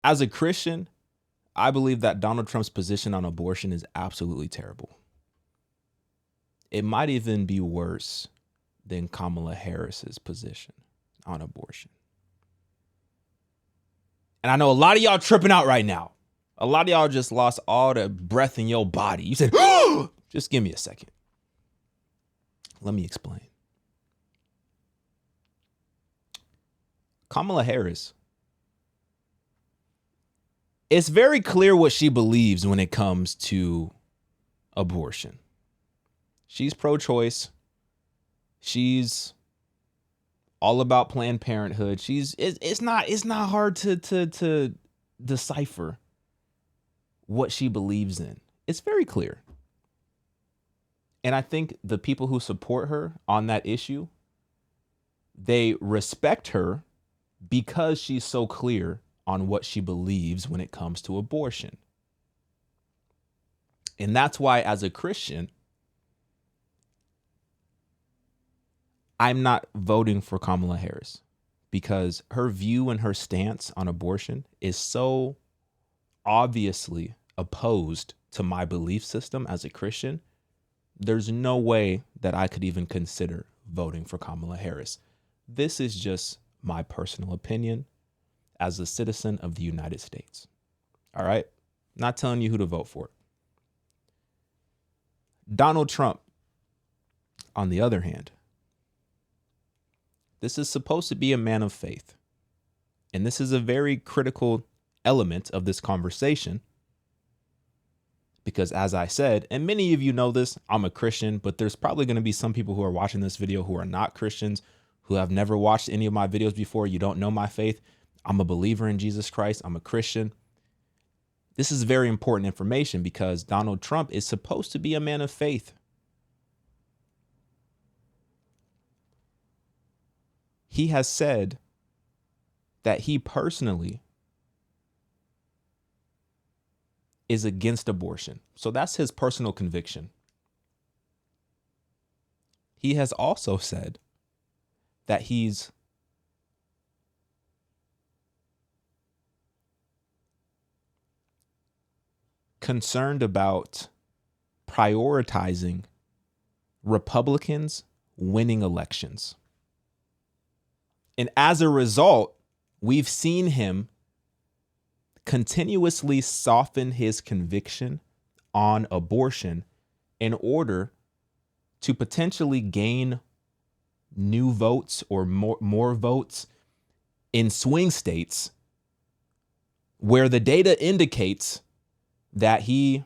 As a Christian, I believe that Donald Trump's position on abortion is absolutely terrible. It might even be worse than Kamala Harris's position on abortion. And I know a lot of y'all tripping out right now. A lot of y'all just lost all the breath in your body. You said, just give me a second. Let me explain. Kamala Harris, it's very clear what she believes when it comes to abortion. She's pro-choice. She's all about Planned Parenthood. It's not hard to decipher what she believes in. It's very clear. And I think the people who support her on that issue, they respect her because she's so clear on what she believes when it comes to abortion. And that's why, as a Christian, I'm not voting for Kamala Harris, because her view and her stance on abortion is so obviously opposed to my belief system as a Christian. There's no way that I could even consider voting for Kamala Harris. This is just my personal opinion as a citizen of the United States. All right? Not telling you who to vote for. Donald Trump, on the other hand, this is supposed to be a man of faith. And this is a very critical element of this conversation. Because as I said, and many of you know this, I'm a Christian, but there's probably going to be some people who are watching this video who are not Christians, who have never watched any of my videos before. You don't know my faith. I'm a believer in Jesus Christ. I'm a Christian. This is very important information because Donald Trump is supposed to be a man of faith. He has said that he personally is against abortion. So that's his personal conviction. He has also said that he's concerned about prioritizing Republicans winning elections. And as a result, we've seen him continuously soften his conviction on abortion in order to potentially gain new votes or more votes in swing states where the data indicates that he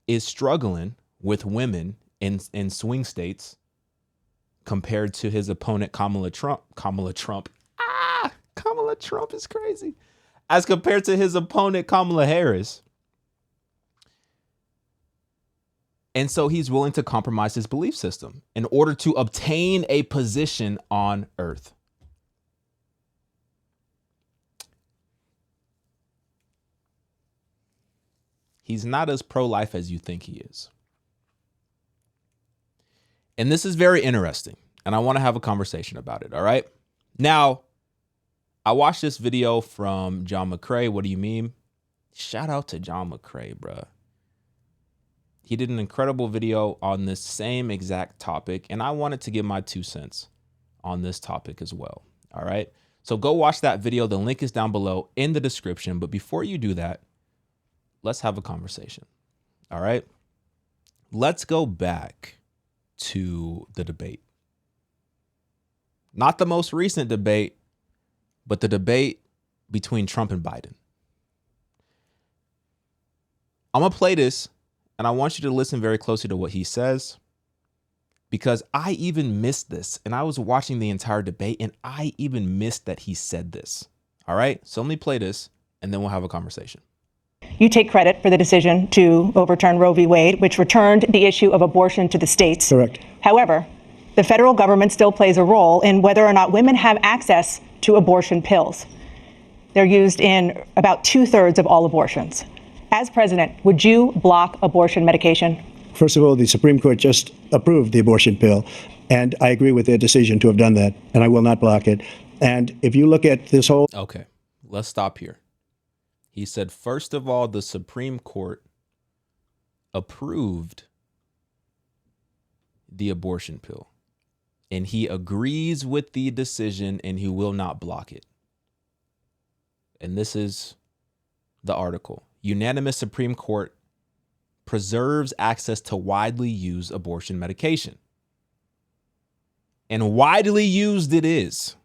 is struggling with women in swing states compared to his opponent, Kamala Trump. Kamala Trump is crazy. As compared to his opponent, Kamala Harris. And so he's willing to compromise his belief system in order to obtain a position on earth. He's not as pro-life as you think he is. And this is very interesting, and I want to have a conversation about it, all right? Now, I watched this video from John McCrae. What do you mean? Shout out to John McCrae, bruh. He did an incredible video on this same exact topic, and I wanted to give my 2 cents on this topic as well, all right? So go watch that video. The link is down below in the description, but before you do that, let's have a conversation, all right? Let's go back to the debate. Not the most recent debate, but the debate between Trump and Biden. I'm going to play this, and I want you to listen very closely to what he says, because I even missed this, and I was watching the entire debate, and I even missed that he said this. All right? So let me play this, and then we'll have a conversation. You take credit for the decision to overturn Roe v. Wade, which returned the issue of abortion to the states. Correct. However, the federal government still plays a role in whether or not women have access to abortion pills. They're used in about 2/3 of all abortions. As president, would you block abortion medication? First of all, the Supreme Court just approved the abortion pill, and I agree with their decision to have done that, and I will not block it. And if you look at this whole... Okay, let's stop here. He said, first of all, the Supreme Court approved the abortion pill, and he agrees with the decision and he will not block it. And this is the article. Unanimous Supreme Court preserves access to widely used abortion medication. And widely used it is.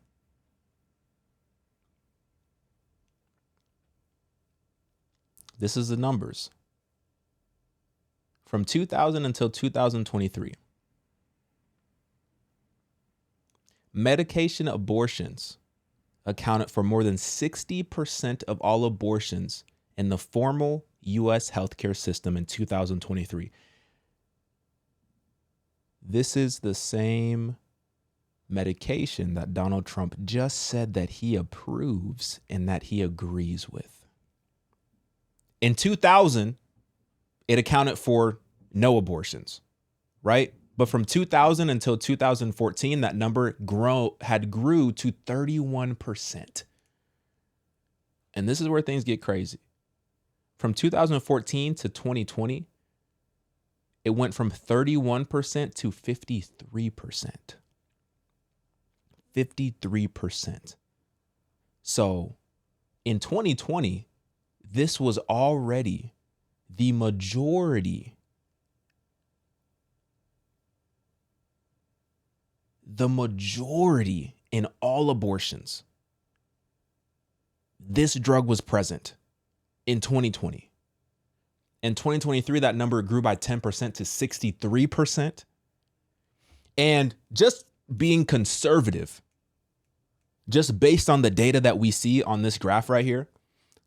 This is the numbers. From 2000 until 2023, medication abortions accounted for more than 60% of all abortions in the formal U.S. healthcare system in 2023. This is the same medication that Donald Trump just said that he approves and that he agrees with. In 2000, it accounted for no abortions, right? But from 2000 until 2014, that number grew to 31%. And this is where things get crazy. From 2014 to 2020, it went from 31% to 53%. 53%. So in 2020, this was already the majority. The majority in all abortions. This drug was present in 2020. In 2023, that number grew by 10% to 63%. And just being conservative, just based on the data that we see on this graph right here,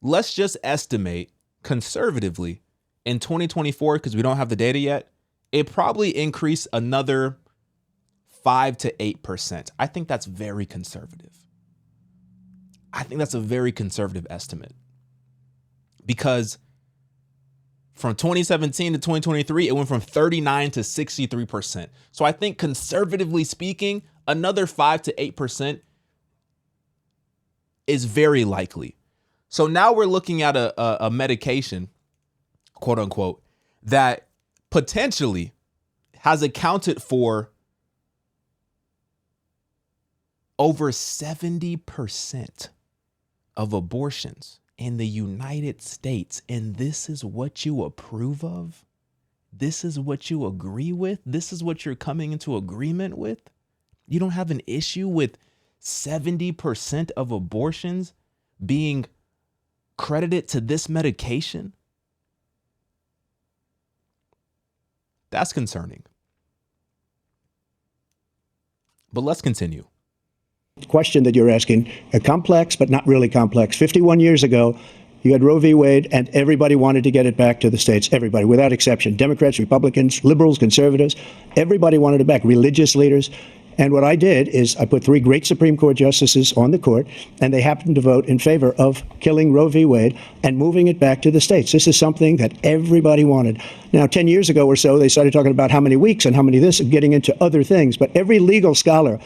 let's just estimate conservatively in 2024, because we don't have the data yet, it probably increased another 5 to 8%. I think that's very conservative. I think that's a very conservative estimate, because from 2017 to 2023, it went from 39 to 63%. So I think conservatively speaking, another 5 to 8% is very likely. So now we're looking at a medication, quote unquote, that potentially has accounted for over 70% of abortions in the United States. And this is what you approve of? This is what you agree with? This is what you're coming into agreement with? You don't have an issue with 70% of abortions being credited to this medication? That's concerning. But let's continue. Question that you're asking, complex, but not really complex. 51 years ago, you had Roe v. Wade, and everybody wanted to get it back to the states. Everybody, without exception. Democrats, Republicans, liberals, conservatives, everybody wanted it back. Religious leaders. And what I did is I put 3 great Supreme Court justices on the court, and they happened to vote in favor of killing Roe v. Wade and moving it back to the states. This is something that everybody wanted. Now, 10 years ago or so, they started talking about how many weeks and how many this, and getting into other things. But every legal scholar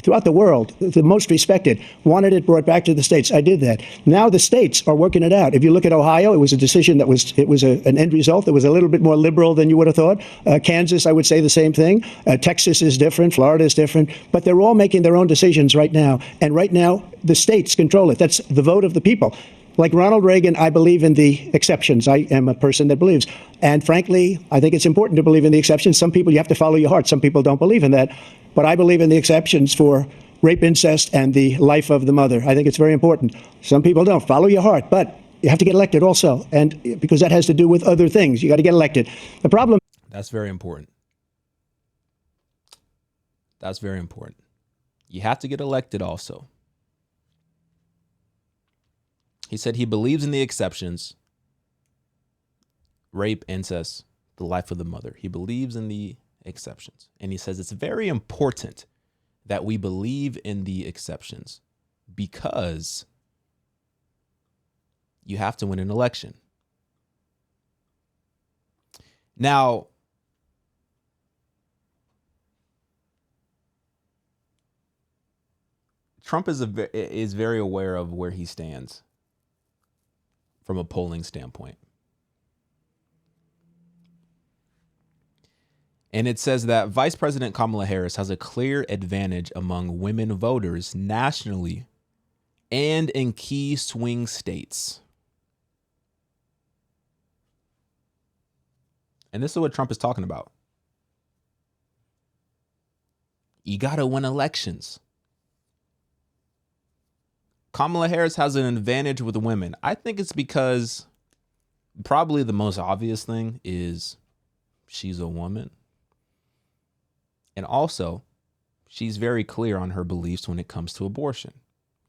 throughout the world, the most respected, wanted it brought back to the states. I did that. Now the states are working it out. If you look at Ohio, it was a decision that was an end result that was a little bit more liberal than you would have thought. Kansas, I would say the same thing. Texas is different. Florida is different. But they're all making their own decisions right now. And right now, the states control it. That's the vote of the people. Like Ronald Reagan, I believe in the exceptions. I am a person that believes. And frankly, I think it's important to believe in the exceptions. Some people, you have to follow your heart. Some people don't believe in that. But I believe in the exceptions for rape, incest, and the life of the mother. I think it's very important. Some people don't. Follow your heart. But you have to get elected also. And because that has to do with other things. You got to get elected. The problem. That's very important. That's very important. You have to get elected also. He said he believes in the exceptions, rape, incest, the life of the mother. He believes in the exceptions. And he says it's very important that we believe in the exceptions because you have to win an election. Now, Trump is very aware of where he stands from a polling standpoint. And it says that Vice President Kamala Harris has a clear advantage among women voters nationally and in key swing states. And this is what Trump is talking about. You got to win elections. Kamala Harris has an advantage with women. I think it's because probably the most obvious thing is she's a woman. And also, she's very clear on her beliefs when it comes to abortion.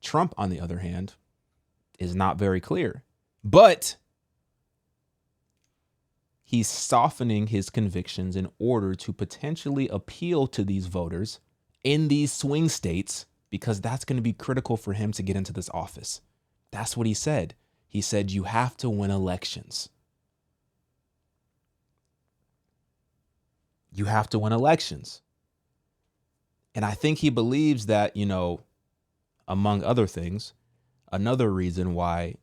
Trump, on the other hand, is not very clear. But he's softening his convictions in order to potentially appeal to these voters in these swing states, because that's going to be critical for him to get into this office. That's what he said. He said, you have to win elections. You have to win elections. And I think he believes that, among other things, another reason why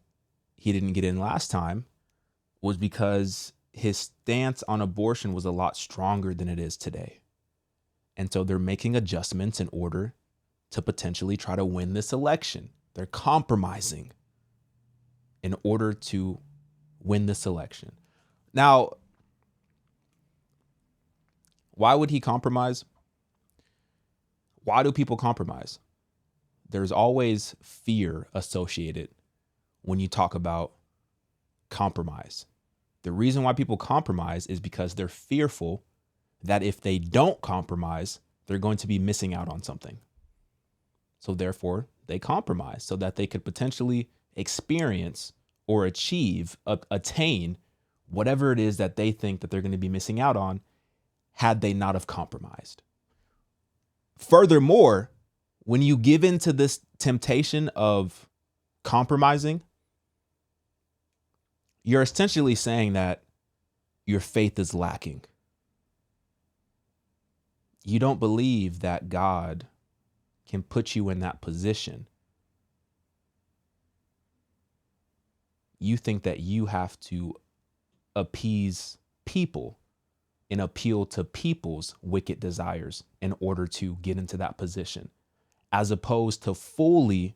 he didn't get in last time was because his stance on abortion was a lot stronger than it is today. And so they're making adjustments in order to potentially try to win this election. They're compromising in order to win this election. Now, why would he compromise? Why do people compromise? There's always fear associated when you talk about compromise. The reason why people compromise is because they're fearful that if they don't compromise, they're going to be missing out on something. So therefore, they compromise so that they could potentially experience or attain whatever it is that they think that they're going to be missing out on had they not have compromised. Furthermore, when you give in to this temptation of compromising, you're essentially saying that your faith is lacking. You don't believe that God can put you in that position. You think that you have to appease people and appeal to people's wicked desires in order to get into that position, as opposed to fully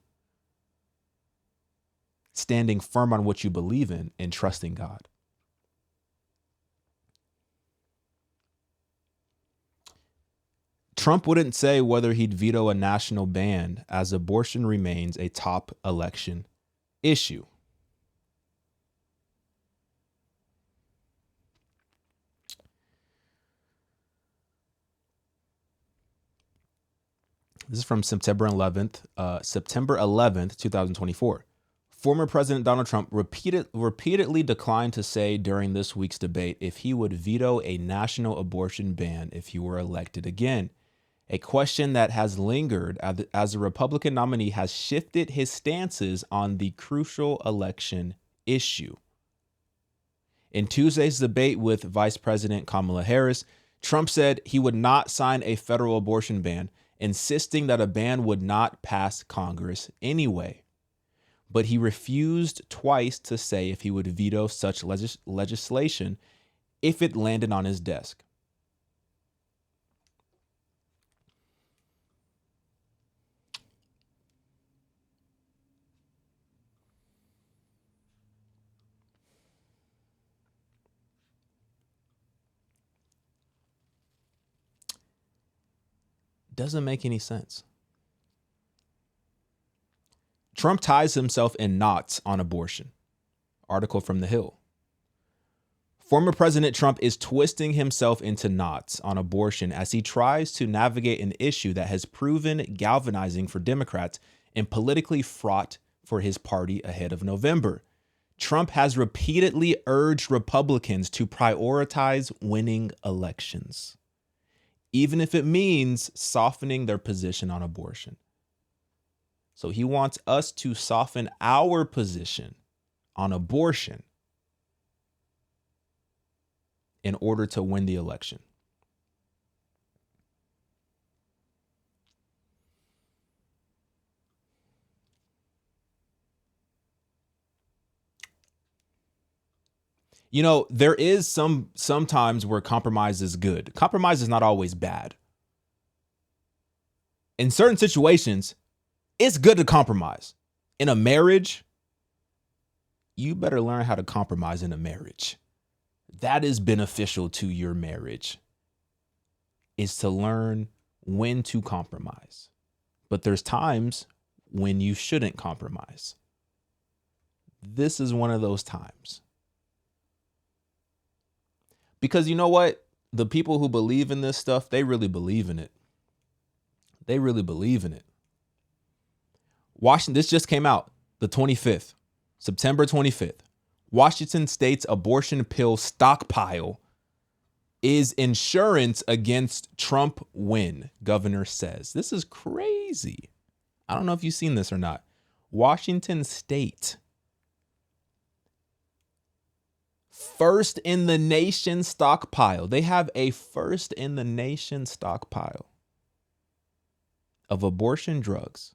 standing firm on what you believe in and trusting God. Trump wouldn't say whether he'd veto a national ban, as abortion remains a top election issue. This is from September 11th, 2024. Former President Donald Trump repeatedly declined to say during this week's debate if he would veto a national abortion ban if he were elected again, a question that has lingered as the Republican nominee has shifted his stances on the crucial election issue. In Tuesday's debate with Vice President Kamala Harris, Trump said he would not sign a federal abortion ban, insisting that a ban would not pass Congress anyway. But he refused twice to say if he would veto such legislation if it landed on his desk. Doesn't make any sense. Trump ties himself in knots on abortion. Article from The Hill. Former President Trump is twisting himself into knots on abortion as he tries to navigate an issue that has proven galvanizing for Democrats and politically fraught for his party ahead of November. Trump has repeatedly urged Republicans to prioritize winning elections, even if it means softening their position on abortion. So he wants us to soften our position on abortion in order to win the election. You know, there is sometimes where compromise is good. Compromise is not always bad. In certain situations, it's good to compromise. In a marriage, you better learn how to compromise in a marriage. That is beneficial to your marriage, is to learn when to compromise. But there's times when you shouldn't compromise. This is one of those times. Because you know what? The people who believe in this stuff, they really believe in it. They really believe in it. Washington, this just came out the 25th, September 25th. Washington State's abortion pill stockpile is insurance against Trump win, governor says. This is crazy. I don't know if you've seen this or not. Washington State, first in the nation stockpile. They have a first in the nation stockpile of abortion drugs.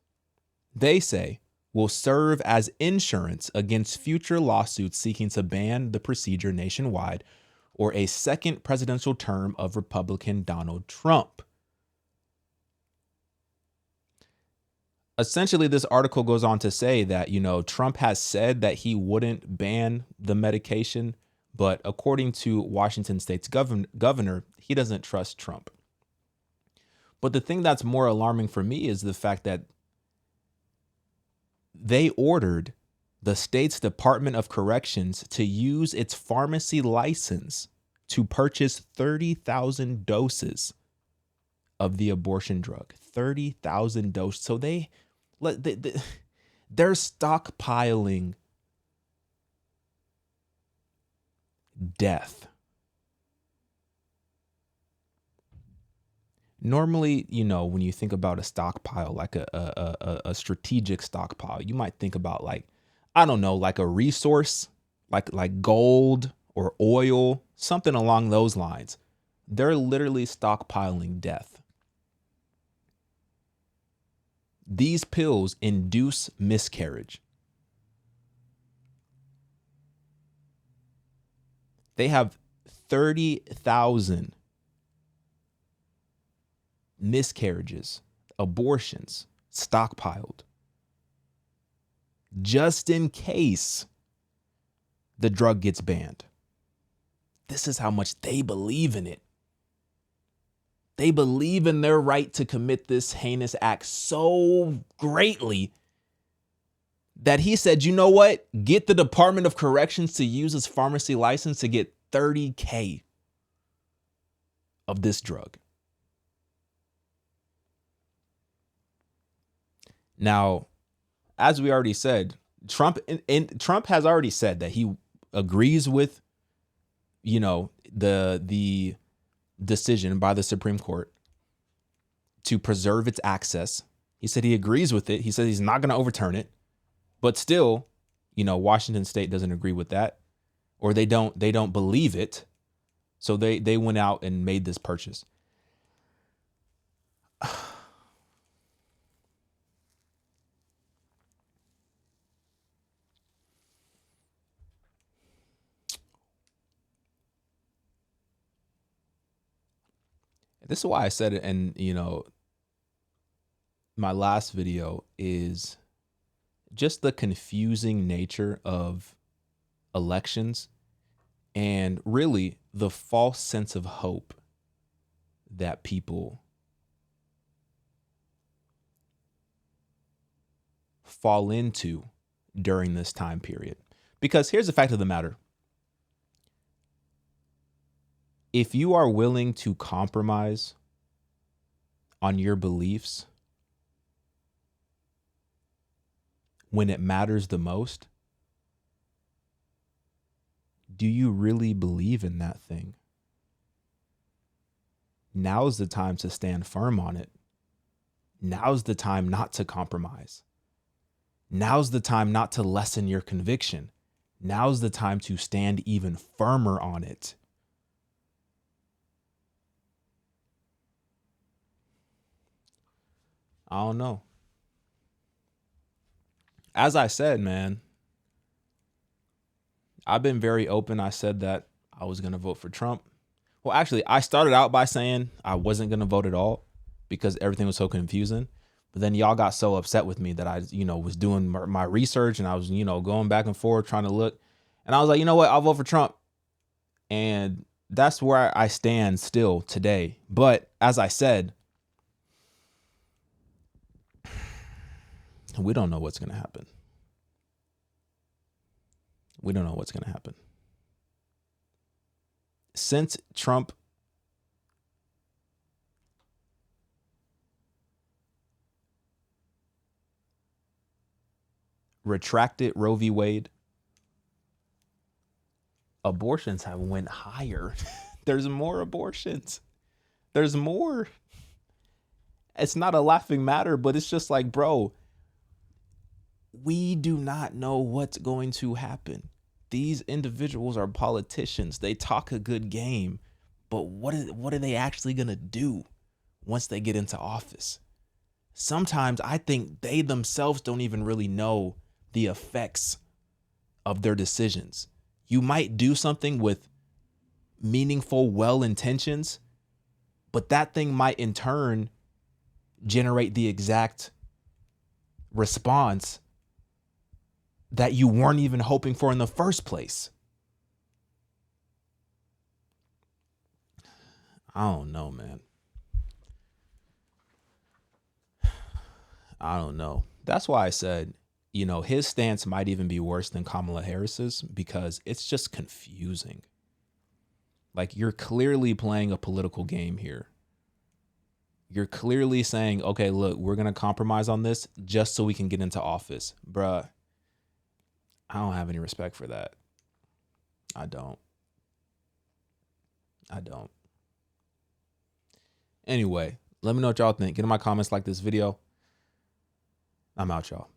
They say will serve as insurance against future lawsuits seeking to ban the procedure nationwide or a second presidential term of Republican Donald Trump. Essentially, this article goes on to say that, you know, Trump has said that he wouldn't ban the medication, but according to Washington State's governor, he doesn't trust Trump. But the thing that's more alarming for me is the fact that they ordered the state's Department of Corrections to use its pharmacy license to purchase 30,000 doses of the abortion drug. 30,000 doses. So they're stockpiling death. Normally, you know, when you think about a stockpile, like a strategic stockpile, you might think about like, I don't know, like a resource, like gold or oil, something along those lines. They're literally stockpiling death. These pills induce miscarriage. They have 30,000 miscarriages, abortions stockpiled just in case the drug gets banned. This is how much they believe in it. They believe in their right to commit this heinous act so greatly that he said, you know what? Get the Department of Corrections to use his pharmacy license to get 30K of this drug. Now, as we already said, Trump has already said that he agrees with, you know, the decision by the Supreme Court to preserve its access. He said he agrees with it. He said he's not going to overturn it. But still, you know, Washington State doesn't agree with that, or they don't believe it. So they went out and made this purchase. This is why I said it, and you know, my last video is just the confusing nature of elections and really the false sense of hope that people fall into during this time period. Because here's the fact of the matter. If you are willing to compromise on your beliefs when it matters the most, do you really believe in that thing? Now's the time to stand firm on it. Now's the time not to compromise. Now's the time not to lessen your conviction. Now's the time to stand even firmer on it. I don't know. As I said, man, I've been very open. I said that I was going to vote for Trump. Well, actually, I started out by saying I wasn't going to vote at all because everything was so confusing. But then y'all got so upset with me that I, was doing my research and I was, going back and forth trying to look. And I was like, you know what? I'll vote for Trump. And that's where I stand still today. But as I said, we don't know what's going to happen. We don't know what's going to happen. Since Trump retracted Roe v. Wade, abortions have went higher. There's more abortions. There's more. It's not a laughing matter, but it's just like, bro, we do not know what's going to happen. These individuals are politicians. They talk a good game, but what are they actually going to do once they get into office? Sometimes I think they themselves don't even really know the effects of their decisions. You might do something with meaningful, well intentions, but that thing might in turn generate the exact response that you weren't even hoping for in the first place. I don't know, man. I don't know. That's why I said, his stance might even be worse than Kamala Harris's because it's just confusing. Like, you're clearly playing a political game here. You're clearly saying, okay, look, we're going to compromise on this just so we can get into office. Bruh, I don't have any respect for that. I don't. Anyway, let me know what y'all think. Get in my comments, like this video. I'm out, y'all.